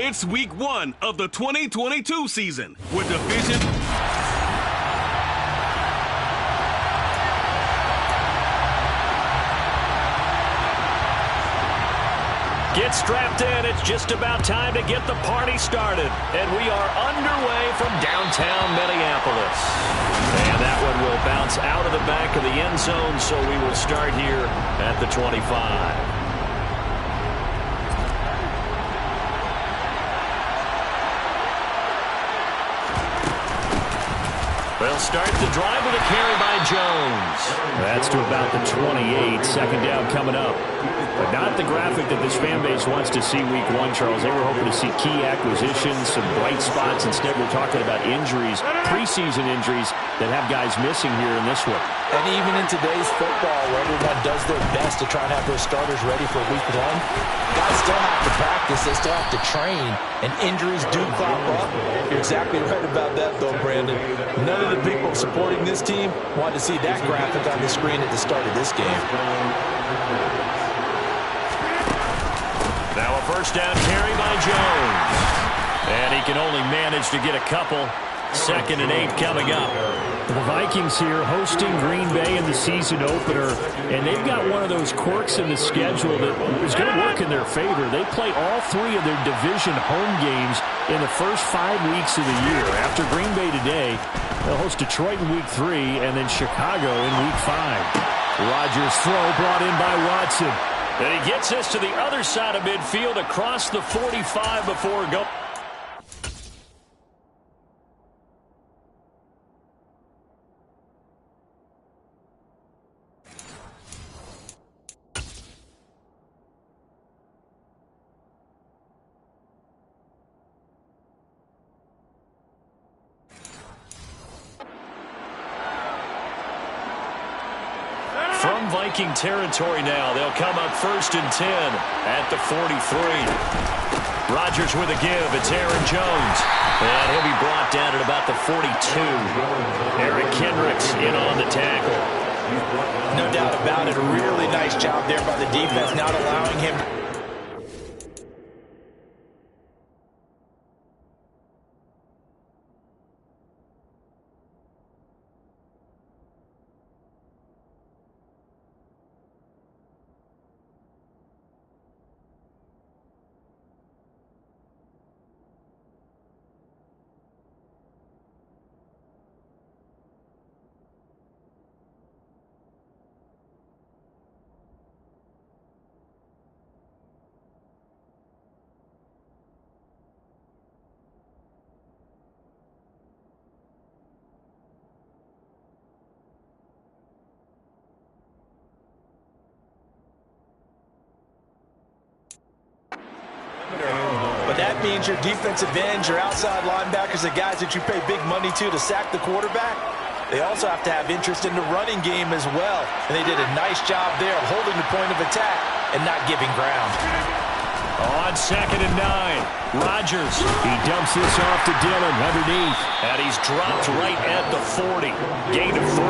It's week 1 of the 2022 season with division. Get strapped in. It's just about time to get the party started. And we are underway from downtown Minneapolis. And that one will bounce out of the back of the end zone, so we will start here at the 25. They'll start the drive with a carry by Jones. That's to about the 28. Second down coming up. But not the graphic that this fan base wants to see week 1, Charles. They were hoping to see key acquisitions, some bright spots. Instead, we're talking about injuries, preseason injuries that have guys missing here in this one. And even in today's football, where everyone does their best to try and have those starters ready for week 1, guys still have to practice. They still have to train, and injuries do crop up. You're exactly right about that, though, Brandon. None of the people supporting this team wanted to see that graphic on the screen at the start of this game. Now a first down carry by Jones. And he can only manage to get a couple. 2nd and 8 coming up. The Vikings here hosting Green Bay in the season opener, and they've got one of those quirks in the schedule that is going to work in their favor. They play all 3 of their division home games in the first 5 weeks of the year. After Green Bay today, they'll host Detroit in week 3 and then Chicago in week 5. Rodgers' throw brought in by Watson. And he gets us to the other side of midfield across the 45 before go. From Viking territory now, they'll come up 1st and 10 at the 43. Rodgers with a give. It's Aaron Jones. And he'll be brought down at about the 42. Eric Kendricks in on the tackle. No doubt about it. A really nice job there by the defense, not allowing him to... But that means your defensive ends, your outside linebackers, the guys that you pay big money to sack the quarterback, they also have to have interest in the running game as well. And they did a nice job there of holding the point of attack and not giving ground. On 2nd and 9, Rodgers. He dumps this off to Dillon underneath. And he's dropped right at the 40. Gain of 3.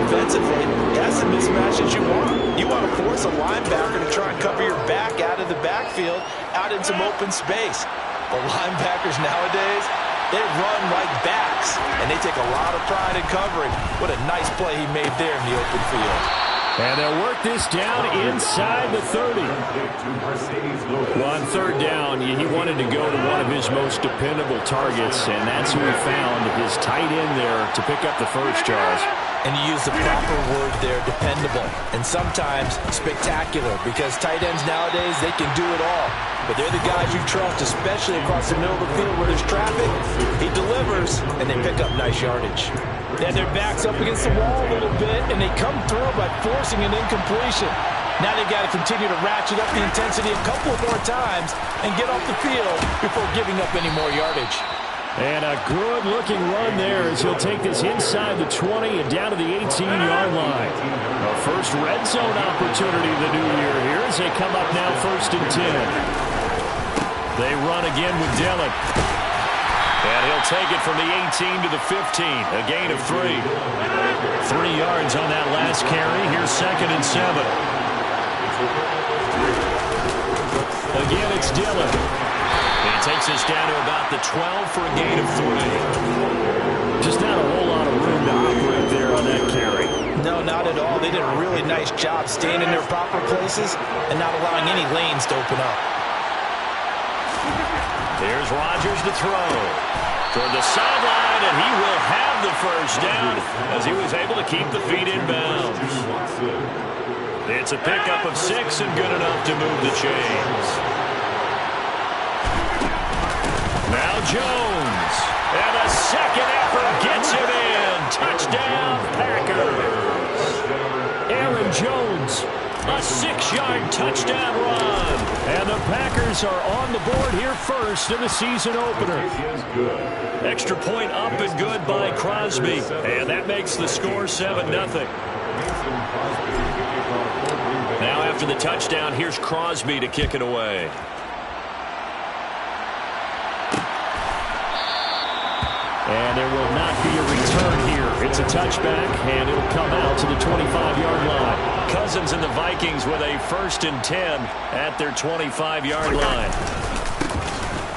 Offensively, that's the mismatch that you want. You want to force a linebacker to try and cover your back out of the backfield, out in some open space. The linebackers nowadays, they run like backs, and they take a lot of pride in covering. What a nice play he made there in the open field. And they'll work this down inside the 30. Well, on 3rd down, he wanted to go to one of his most dependable targets, and that's who he found, his tight end there, to pick up the first, Charles. And you use the proper word there, dependable, and sometimes spectacular, because tight ends nowadays, they can do it all. But they're the guys you trust, especially across the middle of the field where there's traffic. He delivers, and they pick up nice yardage. Then their backs up against the wall a little bit, and they come through by forcing an incompletion. Now they've got to continue to ratchet up the intensity a couple more times and get off the field before giving up any more yardage. And a good-looking run there as he'll take this inside the 20 and down to the 18-yard line. A first red zone opportunity of the new year here as they come up now 1st and 10. They run again with Dillon. And he'll take it from the 18 to the 15. A gain of 3. 3 yards on that last carry. Here's 2nd and 7. Again, it's Dillon. 12 for a gain of 3. Just not a whole lot of room to operate there on that carry. No, not at all. They did a really nice job staying in their proper places and not allowing any lanes to open up. Here's Rodgers to throw. Toward the sideline, and he will have the first down as he was able to keep the feet in bounds. It's a pickup of 6 and good enough to move the chains. Now Jones. And a second effort gets him in. Touchdown, Packers. Aaron Jones, a 6-yard touchdown run. And the Packers are on the board here first in the season opener. Extra point up and good by Crosby. And that makes the score 7-0. Now after the touchdown, here's Crosby to kick it away. And there will not be a return here. It's a touchback, and it'll come out to the 25-yard line. Cousins and the Vikings with a 1st and 10 at their 25-yard line.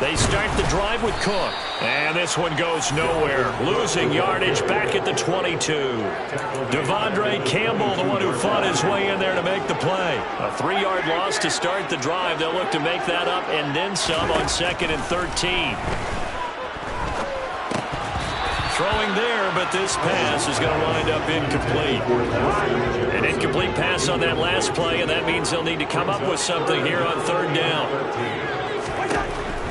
They start the drive with Cook. And this one goes nowhere. Losing yardage back at the 22. Devondre Campbell, the one who fought his way in there to make the play. A 3-yard loss to start the drive. They'll look to make that up and then some on 2nd and 13. Throwing there, but this pass is going to wind up incomplete. An incomplete pass on that last play, and that means they'll need to come up with something here on 3rd down.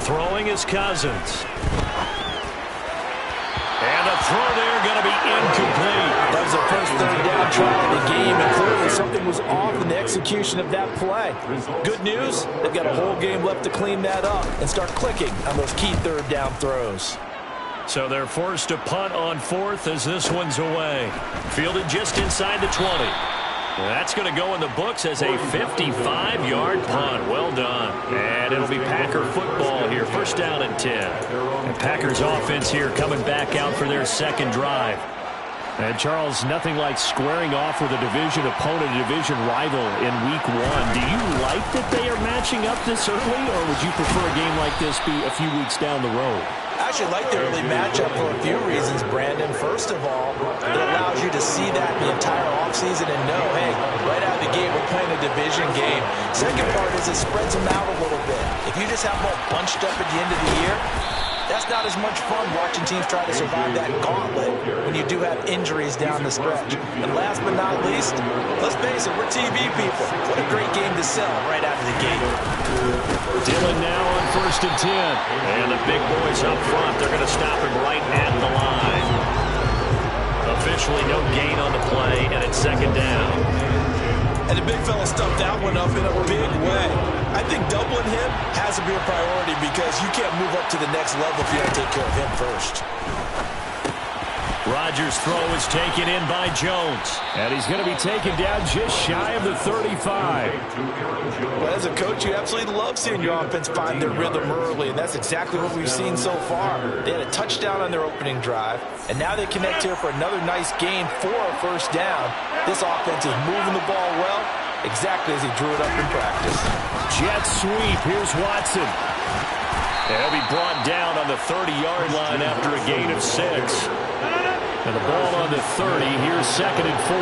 Throwing is Cousins. And the throw there going to be incomplete. That was the first 3rd down try of the game, and clearly something was off in the execution of that play. Good news, they've got a whole game left to clean that up and start clicking on those key 3rd down throws. So they're forced to punt on 4th as this one's away. Fielded just inside the 20. That's going to go in the books as a 55-yard punt. Well done. And it'll be Packer football here. 1st down and 10. And Packers offense here coming back out for their 2nd drive. And Charles, nothing like squaring off with a division opponent, a division rival in week 1. Do you like that they are matching up this early, or would you prefer a game like this be a few weeks down the road? I actually like the early matchup for a few reasons, Brandon. First of all, it allows you to see that the entire offseason and know, hey, right out of the gate, we're playing a division game. Second part is it spreads them out a little bit. If you just have them all bunched up at the end of the year, that's not as much fun watching teams try to survive that gauntlet when you do have injuries down the stretch. And last but not least, let's face it, we're TV people. What a great game to sell right out of the gate. Dillon now on 1st and 10. And the big boys up front, they're going to stop him right at the line. Officially no gain on the play, and it's 2nd down. And the big fella stuffed that one up in a big way. I think doubling him has to be a priority because you can't move up to the next level if you don't take care of him first. Rodgers' throw is taken in by Jones. And he's going to be taken down just shy of the 35. Well, as a coach, you absolutely love seeing your offense find their rhythm early, and that's exactly what we've seen so far. They had a touchdown on their opening drive, and now they connect here for another nice gain for a 1st down. This offense is moving the ball well, exactly as he drew it up in practice. Jet sweep. Here's Watson. He'll be brought down on the 30-yard line after a gain of 6. And the ball on the 30. Here's 2nd and 4.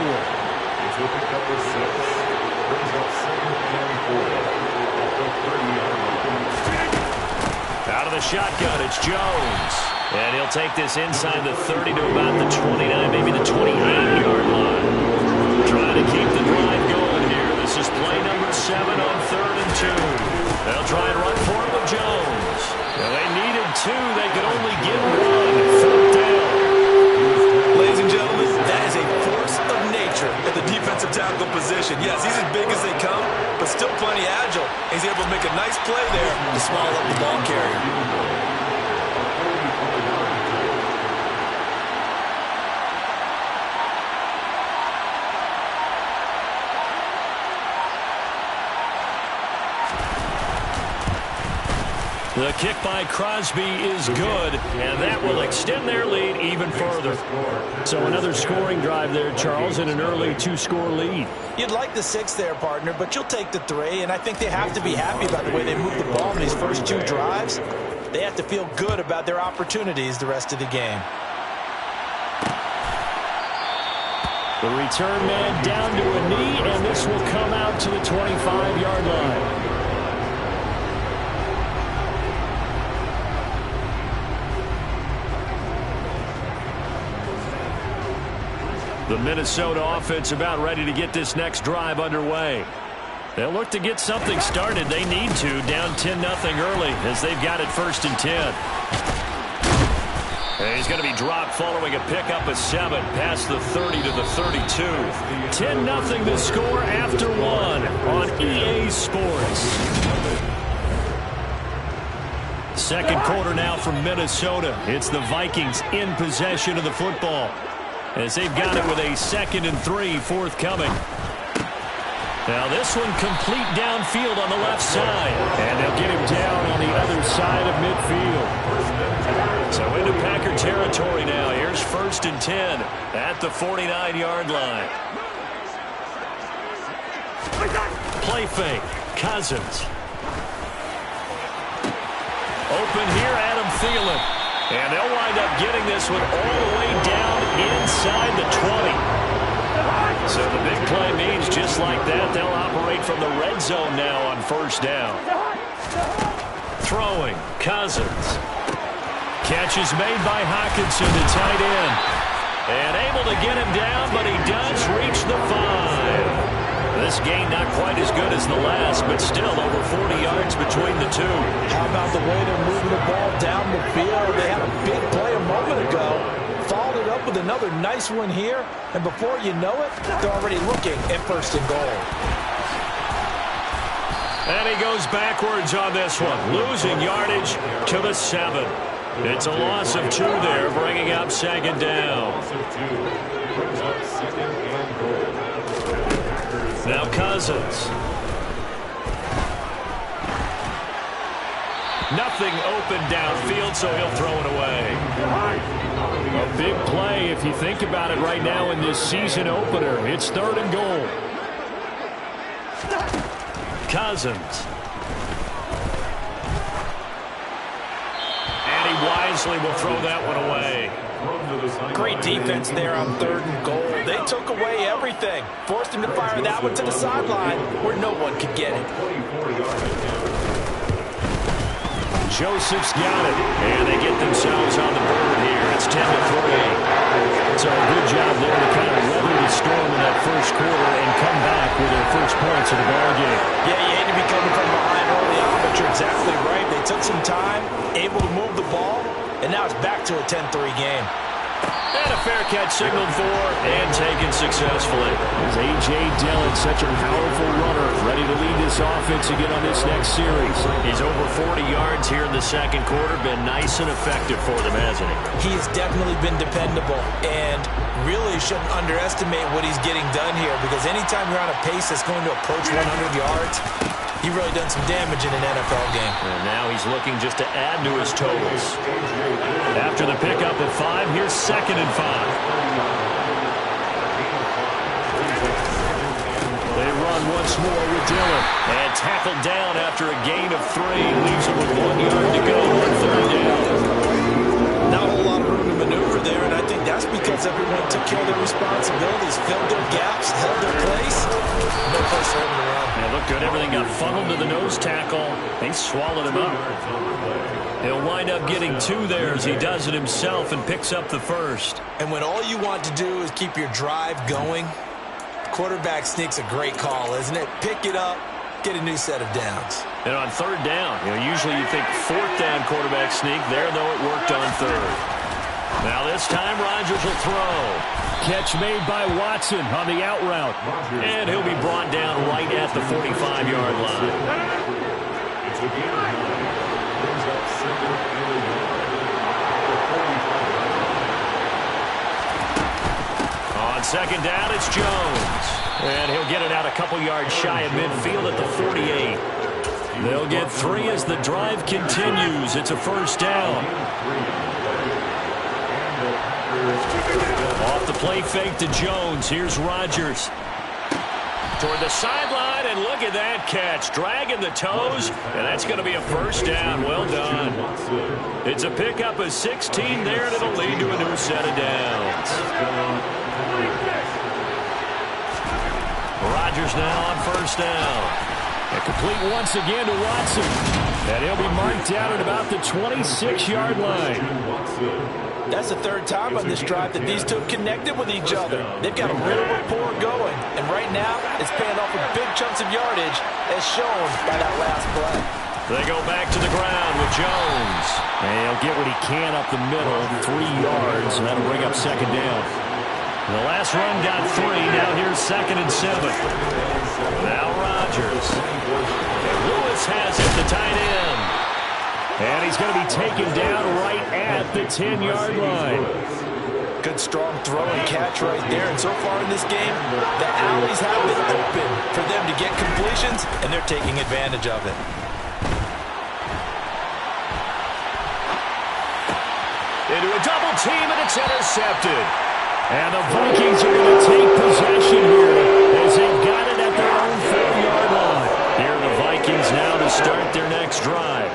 Out of the shotgun, it's Jones. And he'll take this inside the 30 to about the 29, maybe the 28-yard line. Trying to keep the drive going here. This is play number 7 on 3rd and 2. They'll try and run for it with Jones. Well, they needed 2. They could only get 1. 4th down. Ladies and gentlemen, that is a force of nature at the defensive tackle position. Yes, he's as big as they come, but still plenty agile. He's able to make a nice play there to swallow up the ball carrier. The kick by Crosby is good, and that will extend their lead even further. So another scoring drive there, Charles, and an early 2-score lead. You'd like the 6 there, partner, but you'll take the 3, and I think they have to be happy about the way they moved the ball in these first 2 drives. they have to feel good about their opportunities the rest of the game. The return man down to a knee, and this will come out to the 25-yard line. The Minnesota offense about ready to get this next drive underway. They'll look to get something started. They need to, down 10-0 early as they've got it 1st and 10. And he's going to be dropped following a pickup of 7 past the 30 to the 32. 10-0 the score after 1 on EA Sports. Second quarter now from Minnesota. It's the Vikings in possession of the football as they've got it with a 2nd and 3 forthcoming. Now this one complete downfield on the left side. And they'll get him down on the other side of midfield. So into Packer territory now. Here's 1st and 10 at the 49-yard line. Play fake. Cousins. Open here, Adam Thielen. And they'll wind up getting this one all the way down inside the 20. So the big play means just like that, they'll operate from the red zone now on 1st down. Throwing, Cousins. Catch is made by Hockenson, the tight end. And able to get him down, but he does reach the 5. This gain not quite as good as the last, but still over 40 yards between the two. How about the way they're moving the ball down the field? They had a big play a moment ago. Followed it up with another nice one here. And before you know it, they're already looking at 1st and goal. And he goes backwards on this one, losing yardage to the 7. It's a loss of 2 there, bringing up 2nd down. Now Cousins. Nothing open downfield, so he'll throw it away. A big play if you think about it right now in this season opener. It's 3rd and goal. Cousins. And he wisely will throw that one away. Great defense there on 3rd and goal. They took away everything. Forced him to fire that one to the sideline where no one could get it. Joseph's got it. And they get themselves on the board here. It's 10-3. So a good job there to kind of weather the storm in that 1st quarter and come back with their 1st points of the ball game. Yeah, you hate to be coming from behind early on, but you're exactly right. They took some time, able to move the ball, and now it's back to a 10-3 game. And a fair catch signaled for and taken successfully. As A.J. Dillon, such a powerful runner, ready to lead this offense again on this next series. He's over 40 yards here in the 2nd quarter. Been nice and effective for them, hasn't he? He has definitely been dependable, and really shouldn't underestimate what he's getting done here, because anytime you're on a pace that's going to approach 100 yards, he really done some damage in an NFL game. And now he's looking just to add to his totals. After the pickup of 5, here's 2nd and 5. They run once more with Dillon. And tackled down after a gain of 3. Leaves him with 1 yard to go on 3rd down. Not a whole lot of room to maneuver there, and I think that's because everyone took care of their responsibilities, filled their gaps, held their place. No place for him to run. It looked good. Everything got funneled to the nose tackle. They swallowed him up. He'll wind up getting 2 there as he does it himself and picks up the 1st. And when all you want to do is keep your drive going, quarterback sneak's a great call, isn't it? Pick it up, get a new set of downs. And on 3rd down, usually you think 4th down quarterback sneak. There, though, it worked on 3rd. Now this time Rodgers will throw. Catch made by Watson on the out route. And he'll be brought down right at the 45-yard line. On 2nd down, it's Jones. And he'll get it out a couple yards shy of midfield at the 48. They'll get 3 as the drive continues. It's a 1st down. Off the play fake to Jones. Here's Rodgers. Toward the sideline, and And look at that catch, dragging the toes, and that's going to be a first down. Well done. It's a pickup of 16 there, and it'll lead to a new set of downs. Rodgers now on first down. And complete once again to Watson. And he'll be marked down at about the 26-yard line. That's the third time on this drive that these two connected with each other. They've got a real rapport going. And right now, it's paying off with big chunks of yardage, as shown by that last play. They go back to the ground with Jones. And he'll get what he can up the middle, 3 yards, and that'll bring up second down. The last run got 3. Now here's 2nd and 7. Now Rodgers. And Lewis has it, the tight end. And he's going to be taken down right at the 10-yard line. Good strong throw and catch right there. And so far in this game, the alleys have been open for them to get completions, and they're taking advantage of it. Into a double team, and it's intercepted. And the Vikings are going to take possession here as they've got it at their own 4-yard line. Here are the Vikings now to start their next drive.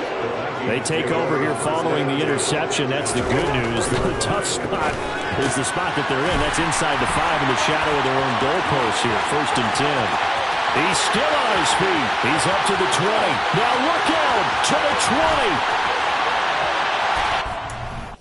They take over here following the interception. That's the good news. The tough spot is the spot that they're in. That's inside the 5 in the shadow of their own goalpost here. 1st and 10. He's still on his feet. He's up to the 20. Now look out to the 20.